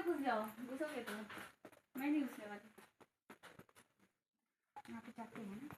घुस जाओ, घुसोगे तो मैं नहीं घुसने वाली। यहाँ पे चाकू है ना।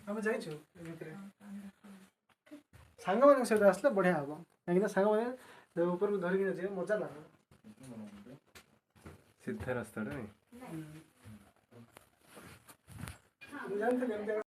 आम जाइए सांग मान सहित आसले बढ़िया हम कहीं सांग मैंने ऊपर को धरिकी जाए मजा लगे सीधा रास्ता नहीं जानते